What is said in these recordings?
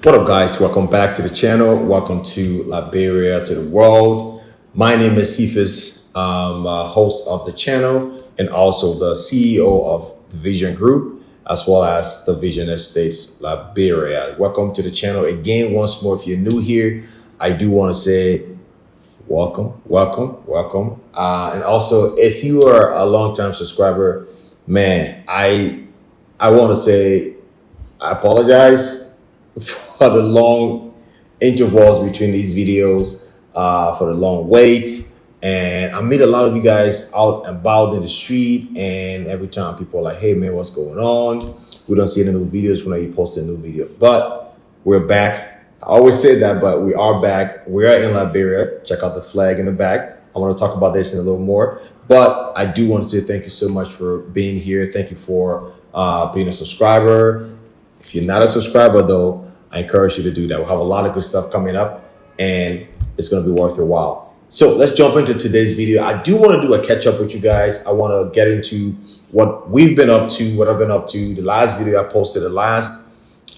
What up, guys? Welcome back to the channel. Welcome to Liberia, to the world. My name is Cephas. I'm a host of the channel and also the CEO of the Vision Group, as well as the Vision Estates Liberia. Welcome to the channel again. Once more, if you're new here, I do want to say welcome. And also, if you are a long-time subscriber, man, I want to say I apologize for the long intervals between these videos, for the long wait. And I meet a lot of you guys out and about in the street, and every time people are like, hey man, what's going on? We don't see any new videos when you post a new video, but we're back. I always say that, but we are back. We are in Liberia. Check out the flag in the back. I want to talk about this in a little more, but I do want to say thank you so much for being here. Thank you for being a subscriber. If you're not a subscriber though, I encourage you to do that. We'll have a lot of good stuff coming up and it's going to be worth your while. So let's jump into today's video. I do want to do a catch up with you guys. I want to get into what we've been up to, what I've been up to. The last video I posted, the last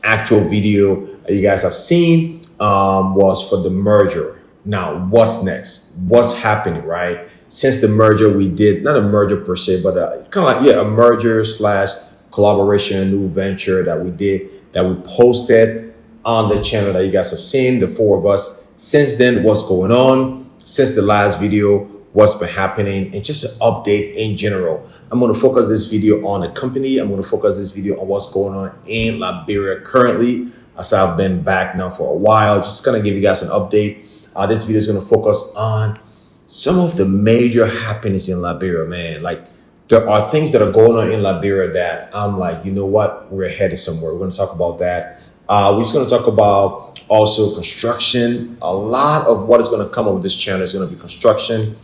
actual video you guys have seen was for the merger. Now, what's next? What's happening, right? Since the merger, we did, not a merger per se, but kind of like, a merger slash collaboration, new venture that we did, that we posted on the channel that you guys have seen, the four of us. Since then, what's going on? Since the last video, what's been happening, and just an update in general. I'm going to focus this video on the company. I'm going to focus this video on what's going on in Liberia currently, as I've been back now for a while. Just going to give you guys an update. This video is going to focus on some of the major happenings in Liberia, man. Like, there are things that are going on in Liberia that I'm like, you know what? We're headed somewhere. We're going to talk about that. We're just going to talk about also construction. A lot of what is going to come up with this channel is going to be construction.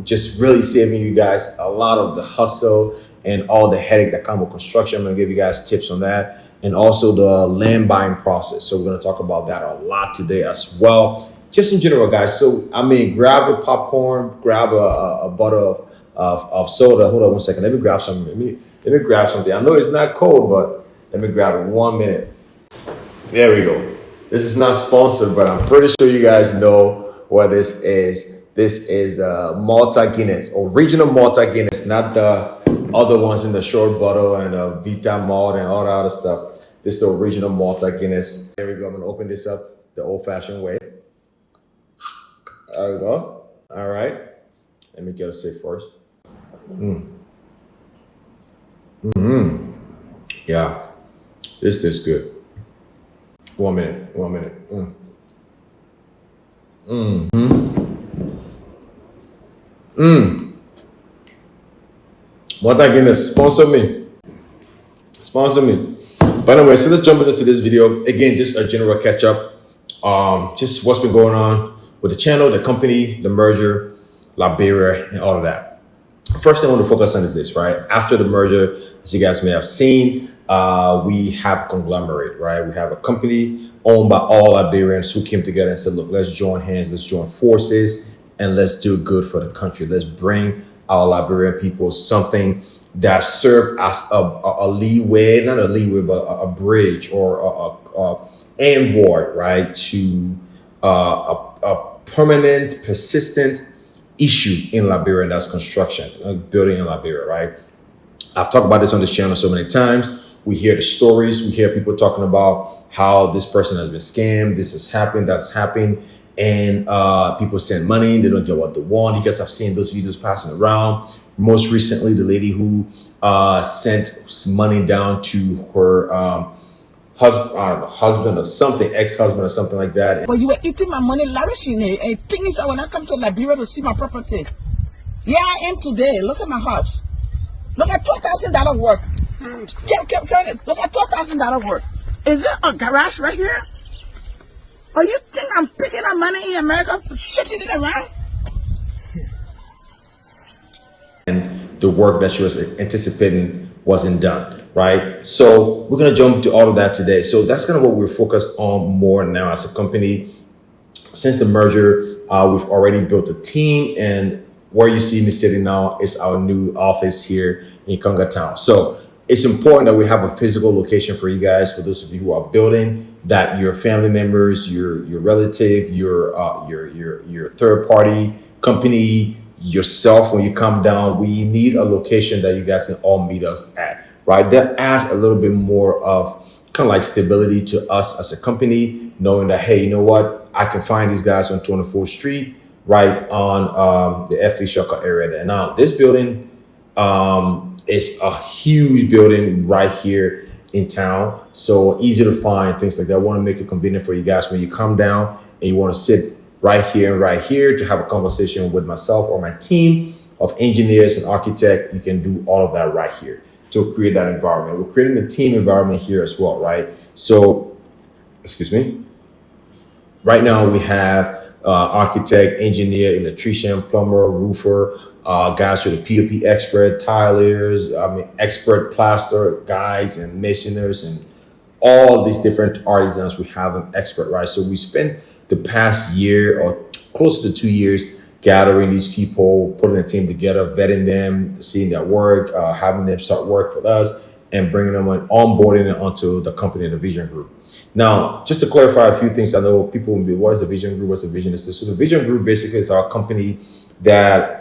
Just really saving you guys a lot of the hustle and all the headache that comes with construction. I'm going to give you guys tips on that, and also the land buying process. So we're going to talk about that a lot today as well, just in general, guys. So, I mean, grab a popcorn, grab a bottle of soda. Hold on 1 second. Let me grab something. Let me grab something. I know it's not cold, but let me grab it. 1 minute. There we go. This is not sponsored, but I'm pretty sure you guys know what this is. This is the Malta Guinness, original Malta Guinness, not the other ones in the short bottle and Vita Malt and all that other stuff. This is the original Malta Guinness. There we go. I'm gonna open this up the old-fashioned way. There we go. All right. Let me get a sip first. Yeah, this tastes good. 1 minute. Malta Guinness, sponsor me. But anyway, so let's jump into this video. Again, just a general catch up. Just what's been going on with the channel, the company, the merger, Liberia, and all of that. First thing I want to focus on is this, right? After the merger, as you guys may have seen, we have conglomerate, right? We have a company owned by all Liberians who came together and said, look, let's join hands, let's join forces, and let's do good for the country. Let's bring our Liberian people something that served as a leeway, not a leeway, but a bridge or a envoy, right, to a permanent, persistent issue in Liberia, and that's construction, building in Liberia, right? I've talked about this on this channel so many times. We hear the stories. We hear people talking about how this person has been scammed. This has happened. That's happened. And people send money. They don't get what they want. You guys have seen those videos passing around. Most recently, the lady who sent money down to her husband or something, ex-husband or something like that. But you were eating my money lavishly. And things that when I come to Liberia to see my property, here I am today. Look at my house. Look at $12,000 work. Look at $12,000 work. Is there a garage right here? Or you think I'm picking up money in America, shitting it around? And the work that she was anticipating wasn't done, right? So we're gonna jump to all of that today. So that's kind of what we're focused on more now as a company. Since the merger, we've already built a team, and where you see me sitting now is our new office here in Conga Town. So it's important that we have a physical location for you guys, for those of you who are building, that your family members, your relative, your third party company, yourself, when you come down, we need a location that you guys can all meet us at, right? That adds a little bit more of kind of like stability to us as a company, knowing that, hey, you know what, I can find these guys on 24th Street, right on the FA Shaka area there. Now, this building is a huge building right here in town, so easy to find, things like that. I want to make it convenient for you guys when you come down and you want to sit right here and right here to have a conversation with myself or my team of engineers and architects. You can do all of that right here to create that environment. We're creating a team environment here as well, right? So, excuse me. Right now we have architect, engineer, electrician, plumber, roofer, guys who are the POP expert, tilers, expert plaster guys and masoners, and all these different artisans. We have an expert, right? So we spent the past year or close to 2 years gathering these people, putting a team together, vetting them, seeing their work, having them start work with us, and bringing them on, onboarding them onto the company and the Vision Group. Now, just to clarify a few things, I know people will be, what is the Vision Group? What's the Vision? So the Vision Group basically is our company that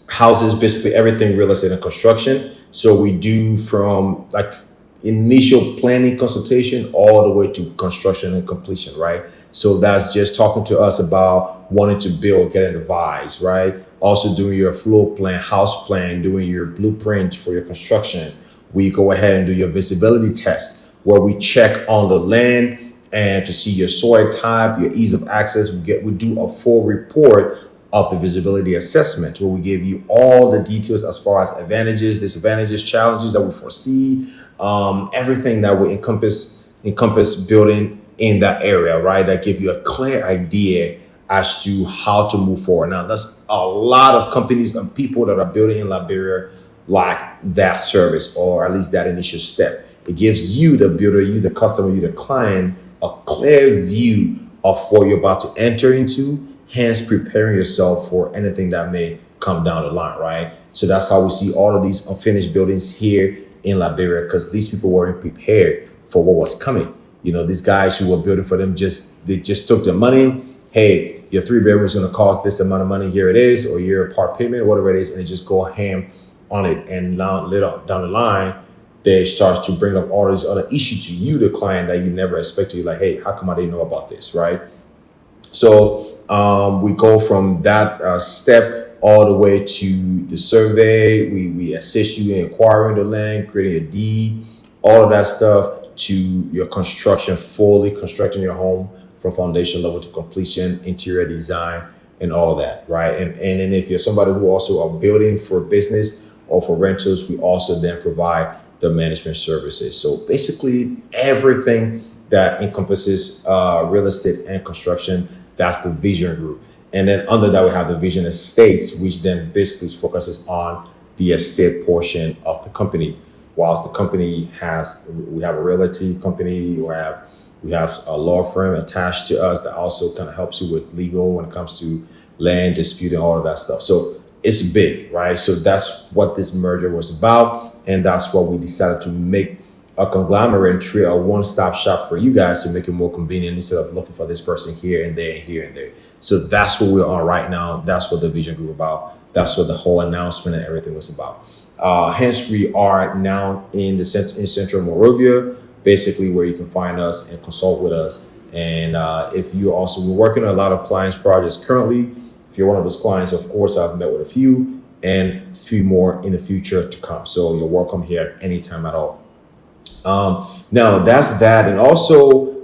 houses basically everything real estate and construction. So we do from like initial planning consultation all the way to construction and completion, right? So that's just talking to us about wanting to build, getting advice, right? Also doing your floor plan, house plan, doing your blueprint for your construction. We go ahead and do your visibility test where we check on the land and to see your soil type, your ease of access. We do a full report of the visibility assessment where we give you all the details as far as advantages, disadvantages, challenges that we foresee, everything that will encompass building in that area, right? That give you a clear idea as to how to move forward. Now, that's a lot of companies and people that are building in Liberia lack that service, or at least that initial step. It gives you, the builder, you, the customer, you, the client, a clear view of what you're about to enter into, hence preparing yourself for anything that may come down the line, right? So that's how we see all of these unfinished buildings here in Liberia, because these people weren't prepared for what was coming. You know, these guys who were building for them, they just took their money. Hey, your 3-bedroom is going to cost this amount of money. Here it is, or your part payment, whatever it is, and they just go ham on it. And now later down the line, they start to bring up all these other issues to you, the client, that you never expected. You're like, hey, how come I didn't know about this, right? So we go from that step all the way to the survey. We assist you in acquiring the land, creating a deed, all of that stuff, to your construction, fully constructing your home from foundation level to completion, interior design, and all of that, right? And then if you're somebody who also are building for business or for rentals, we also then provide the management services. So basically everything that encompasses real estate and construction, that's the Vision Group. And then under that, we have the Vision Estates, which then basically focuses on the estate portion of the company. Whilst the company we have a realty company, we have a law firm attached to us that also kind of helps you with legal when it comes to land dispute and all of that stuff. So it's big, right? So that's what this merger was about. And that's what we decided to make a conglomerate and create a one-stop shop for you guys to make it more convenient instead of looking for this person here and there and here and there. So that's what we're on right now. That's what the Vision Group about. That's what the whole announcement and everything was about. Hence, we are now in central Monrovia, basically where you can find us and consult with us. And if you also, we're working on a lot of clients projects currently. If you're one of those clients, of course, I've met with a few and a few more in the future to come. So you're welcome here at any time at all. Now that's that. And also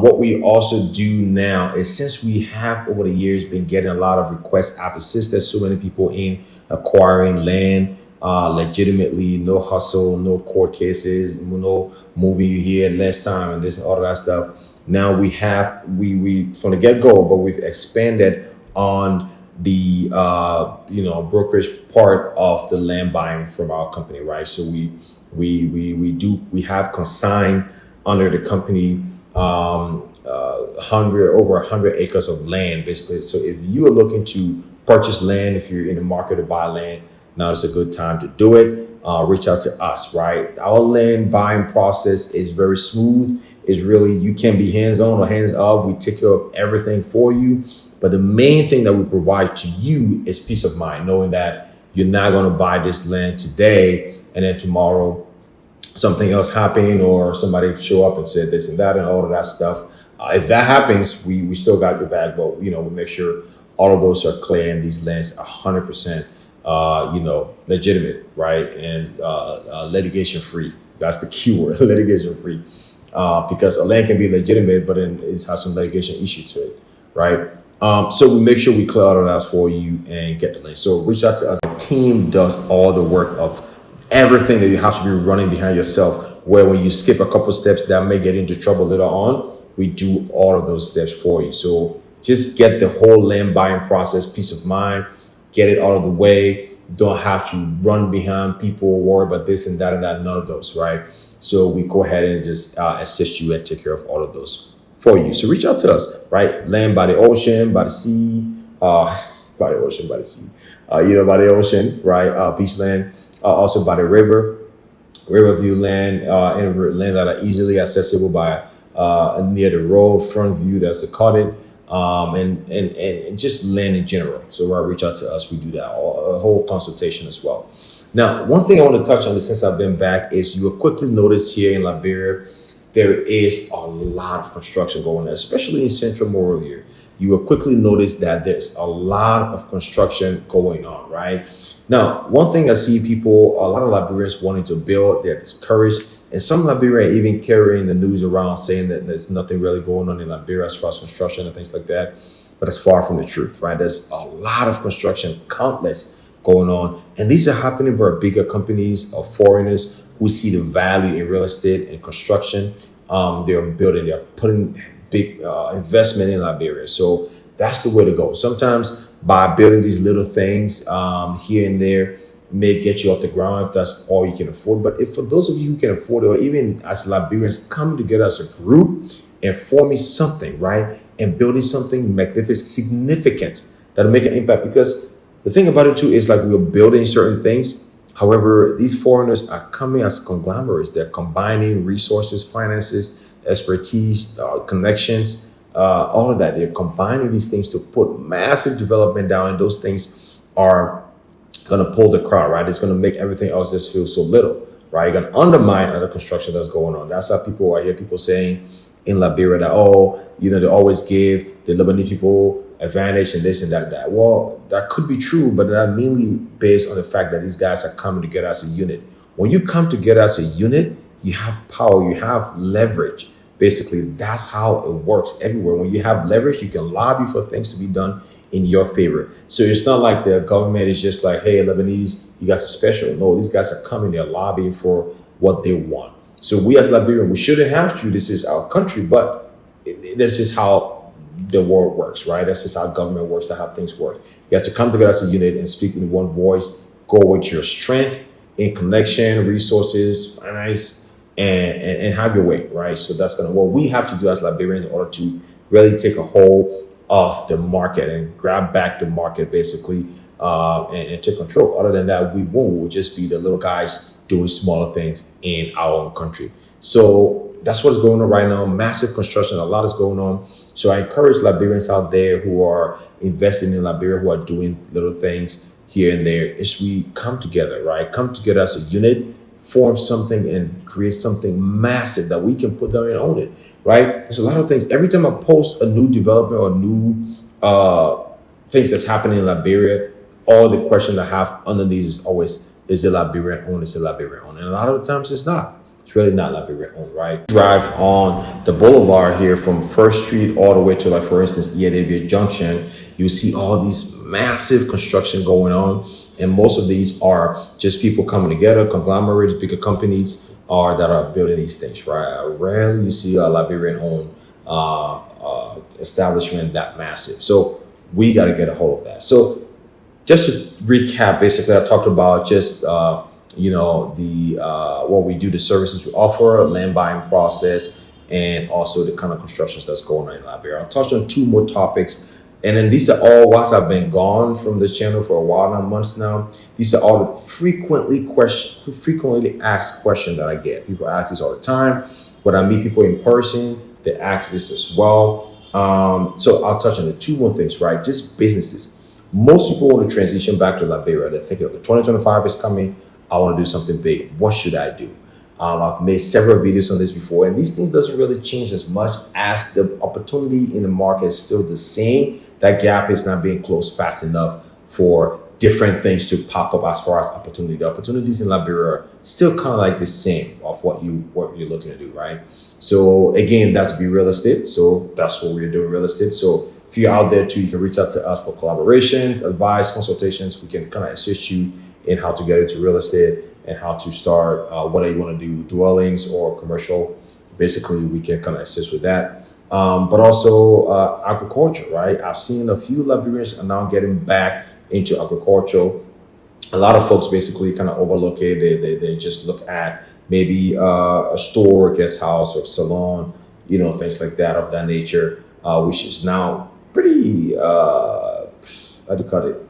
what we also do now is, since we have over the years been getting a lot of requests, I've assisted so many people in acquiring land legitimately, no hustle, no court cases, no moving you here less time and this and all of that stuff. Now we from the get-go, but we've expanded on the brokerage part of the land buying from our company, right? So we have consigned under the company over 100 acres of land, basically. So if you are looking to purchase land, if you're in the market to buy land, now is a good time to do it. reach out to us, right? Our land buying process is very smooth. It's really, you can be hands-on or hands-off. We take care of everything for you. But the main thing that we provide to you is peace of mind, knowing that you're not going to buy this land today and then tomorrow something else happen or somebody show up and said this and that and all of that stuff. If that happens, we still got your back, but we make sure all of those are clear and these lands are 100% legitimate, right? And litigation free. That's the key word, litigation free. Because a land can be legitimate, but then it has some litigation issue to it, right? So we make sure we clear all of that for you and get the land. So reach out to us. The team does all the work of everything that you have to be running behind yourself, where when you skip a couple steps that may get into trouble later on, we do all of those steps for you. So just get the whole land buying process, peace of mind, get it out of the way. Don't have to run behind people, worry about this and that, none of those, right? So we go ahead and just assist you and take care of all of those for you. So reach out to us, right? Land by the ocean, by the sea, by the ocean, by the sea, by the ocean, right? Beach land, also by the riverview land, and land that are easily accessible by near the road, front view, that's a cottage, and just land in general. So reach out to us. We do that, a whole consultation as well. Now, one thing I want to touch on since I've been back is you will quickly notice here in Liberia, there is a lot of construction going on, especially in central Monrovia. You will quickly notice that there's a lot of construction going on, right? Now, one thing I see people, a lot of Liberians wanting to build, they're discouraged. And some Liberians even carrying the news around saying that there's nothing really going on in Liberia as far as construction and things like that. But it's far from the truth, right? There's a lot of construction, countless going on. And these are happening by bigger companies or foreigners who see the value in real estate and construction. They're putting big investment in Liberia. So that's the way to go. Sometimes by building these little things here and there may get you off the ground if that's all you can afford. But if for those of you who can afford it, or even as Liberians coming together as a group and forming something, right? And building something magnificent, significant, that'll make an impact. Because the thing about it too is like we're building certain things. However, these foreigners are coming as conglomerates. They're combining resources, finances, expertise, connections, all of that. They're combining these things to put massive development down, and those things are going to pull the crowd, right? It's going to make everything else just feel so little, right? You're going to undermine other construction that's going on. That's how I hear people saying in Liberia that, they always give the Lebanese people advantage and this and that. Well, that could be true, but that mainly based on the fact that these guys are coming together as a unit. When you come together as a unit, you have power, you have leverage. Basically, that's how it works everywhere. When you have leverage, you can lobby for things to be done in your favor. So it's not like the government is just like, hey, Lebanese, you guys are special. No, these guys are coming, they're lobbying for what they want. So we as Liberians, we shouldn't have to. This is our country, but that's just how the world works, right? That's just how government works, that's how things work. You have to come together as a unit and speak in one voice, go with your strength in connection, resources, finance, and have your way, right? So that's what we have to do as Liberians in order to really take a hold of the market and grab back the market, basically, and take control. Other than that, we won't. We'll just be the little guys doing smaller things in our own country. So that's what's going on right now. Massive construction, a lot is going on. So I encourage Liberians out there who are investing in Liberia, who are doing little things here and there, is we come together, right? Come together as a unit, form something and create something massive that we can put down and own it, right? There's a lot of things. Every time I post a new development or new things that's happening in Liberia, all the question I have under these is always, is it Liberian owned? Is it Liberian owned? And a lot of the times it's not. It's really not Liberian owned, right? Drive on the boulevard here from First Street all the way to, like, for instance, Liberia Junction, you see all these massive construction going on. And most of these are just people coming together, conglomerates, bigger companies that are building these things, right? Rarely you see a Liberian owned establishment that massive. So we got to get a hold of that. So just to recap, basically, I talked about just, what we do, the services we offer, land buying process, and also the kind of constructions that's going on in Liberia. I'll touch on two more topics And then these are all, whilst I've been gone from the channel for a while now, months now, these are all the frequently asked questions that I get. People ask this all the time. When I meet people in person, they ask this as well. So I'll touch on the two more things, right? Just businesses. Most people want to transition back to Liberia. They're thinking, okay, 2025 is coming. I want to do something big. What should I do? I've made several videos on this before, and these things doesn't really change as much as the opportunity in the market is still the same. That gap is not being closed fast enough for different things to pop up as far as opportunity. The opportunities in Liberia are still kind of like the same of what you're looking to do, right? So again, that's be real estate. So that's what we're doing, real estate. So if you're out there too, you can reach out to us for collaborations, advice, consultations. We can kind of assist you in how to get into real estate and how to start whether you want to do dwellings or commercial. Basically, we can kind of assist with that. But also agriculture, right? I've seen a few Liberians are now getting back into agriculture. A lot of folks basically kind of overlook it. They just look at maybe a store, guest house, or salon, things like that of that nature, which is now pretty, how do you call it?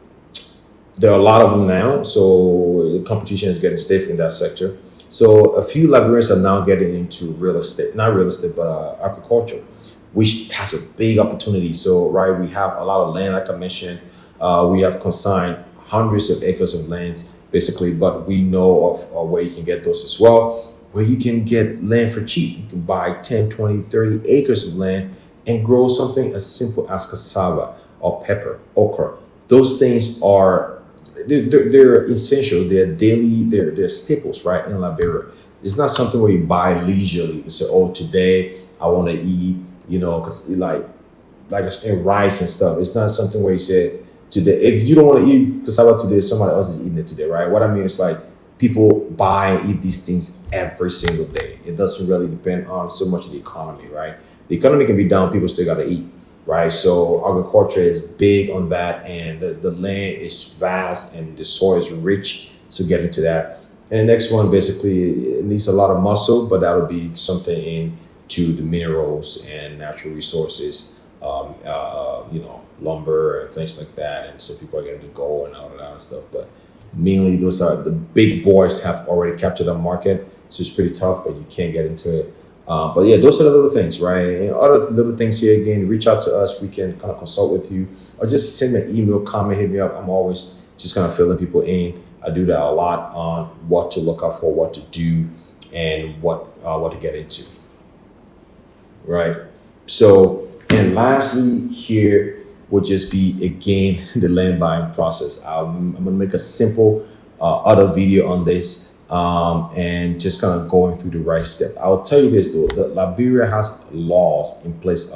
There are a lot of them now, so the competition is getting stiff in that sector. So a few Liberians are now getting into real estate, not real estate, but agriculture, which has a big opportunity. So, right, we have a lot of land, like I mentioned. We have consigned hundreds of acres of land, basically, but we know of where you can get those as well, where you can get land for cheap. You can buy 10, 20, 30 acres of land and grow something as simple as cassava or pepper, okra. Those things are they're essential. They're staples, right, in Liberia. It's not something where you buy leisurely to say, oh, today I want to eat, because like rice and stuff. It's not something where you say today, if you don't want to eat cassava today, somebody else is eating it today, right? What I mean is like people buy and eat these things every single day. It doesn't really depend on so much of the economy, right? The economy can be down, people still got to eat. Right, so agriculture is big on that, and the land is vast and the soil is rich. So get into that. And the next one basically it needs a lot of muscle, but that would be something into the minerals and natural resources, lumber and things like that. And so people are getting to gold and all of that stuff. But mainly those are the big boys have already captured the market, so it's pretty tough, but you can't get into it. But yeah, those are the little things, right? And other little things here, again, reach out to us. We can kind of consult with you, or just send me an email, comment, hit me up. I'm always just kind of filling people in. I do that a lot on what to look out for, what to do, and what to get into, right? So, and lastly here would just be, again, the land buying process. I'm going to make a simple other video on this. And just kind of going through the right step. I'll tell you this though, that Liberia has laws in place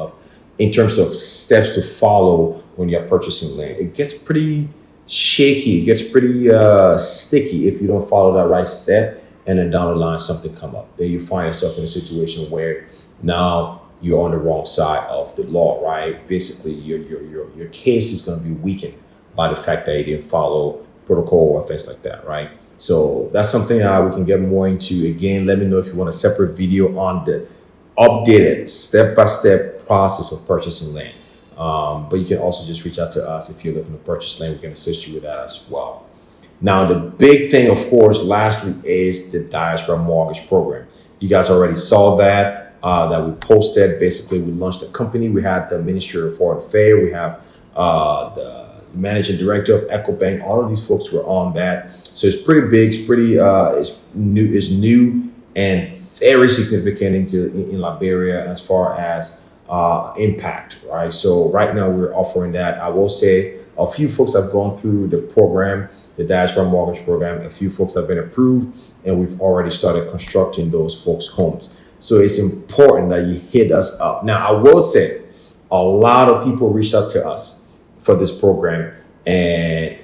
in terms of steps to follow when you're purchasing land. It gets pretty shaky, it gets pretty sticky if you don't follow that right step, and then down the line something come up. Then you find yourself in a situation where now you're on the wrong side of the law, right? Basically your case is going to be weakened by the fact that you didn't follow protocol or things like that, right? So that's something we can get more into. Again, let me know if you want a separate video on the updated step-by-step process of purchasing land. But you can also just reach out to us if you're looking to purchase land. We can assist you with that as well. Now, the big thing, of course, lastly, is the diaspora mortgage program. You guys already saw that we posted. Basically, we launched a company. We had the Ministry of Foreign Affairs. We have the managing director of EcoBank. All of these folks were on that. So it's pretty big. It's pretty it's new and very significant in Liberia as far as impact, right? So right now we're offering that. I will say a few folks have gone through the program, the diaspora mortgage program. A few folks have been approved, and we've already started constructing those folks' homes. So it's important that you hit us up. Now, I will say a lot of people reached out to us for this program, and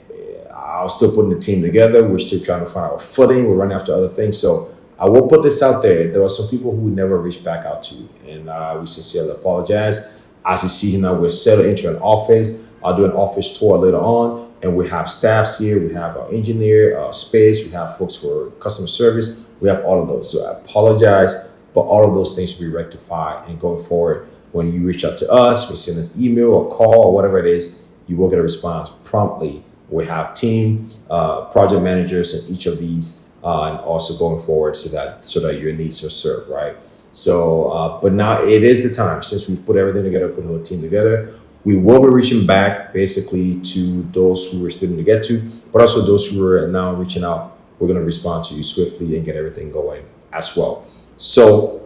I'm still putting the team together. We're still trying to find our footing. We're running after other things. So I will put this out there. There are some people who never reached back out to you, and we sincerely apologize. As you see now, we're settled into an office. I'll do an office tour later on, and we have staffs here. We have our engineer, our space. We have folks for customer service. We have all of those. So I apologize, but all of those things will be rectified, and going forward, when you reach out to us, we send us email or call or whatever it is, you will get a response promptly. We have team project managers in each of these, and also going forward so that your needs are served, right? So, but now it is the time, since we've put everything together, put the whole team together. We will be reaching back basically to those who we're still to get to, but also those who are now reaching out. We're going to respond to you swiftly and get everything going as well. So,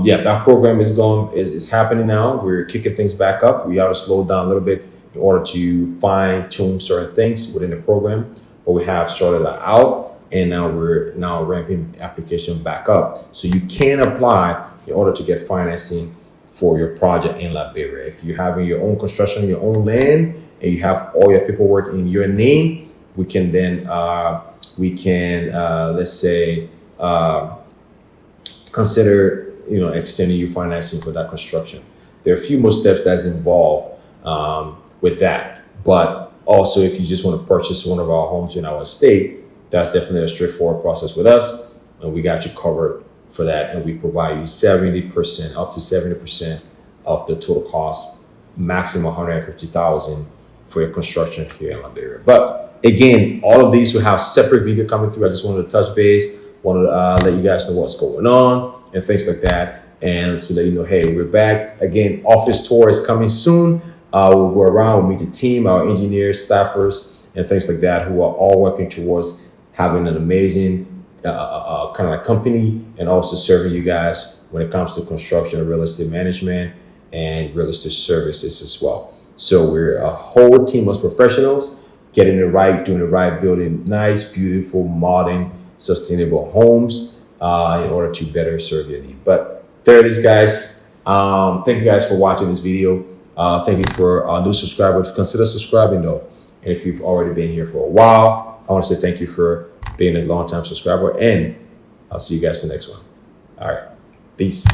yeah, that program is happening now. We're kicking things back up. We have to slow down a little bit in order to fine tune certain things within the program, but we have started that out, and now we're ramping application back up. So you can apply in order to get financing for your project in Liberia. If you're having your own construction, your own land, and you have all your paperwork in your name, we can then let's say consider extending you financing for that construction. There are a few more steps that's involved with that, but also if you just want to purchase one of our homes in our state, that's definitely a straightforward process with us, and we got you covered for that, and we provide you 70%, up to 70% of the total cost, maximum $150,000 for your construction here in Liberia. But again, all of these will have separate video coming through. I just wanted to touch base, wanted to let you guys know what's going on and things like that, and to let you know, hey, we're back again. Office tour is coming soon. We'll go around, we'll meet the team, our engineers, staffers, and things like that, who are all working towards having an amazing kind of like company, and also serving you guys when it comes to construction and real estate management and real estate services as well. So we're a whole team of professionals getting it right, doing it right, building nice, beautiful, modern, sustainable homes in order to better serve your need. But there it is, guys. Thank you guys for watching this video. Thank you for new subscribers. Consider subscribing though. And if you've already been here for a while, I want to say thank you for being a long-time subscriber, and I'll see you guys in the next one. All right. Peace.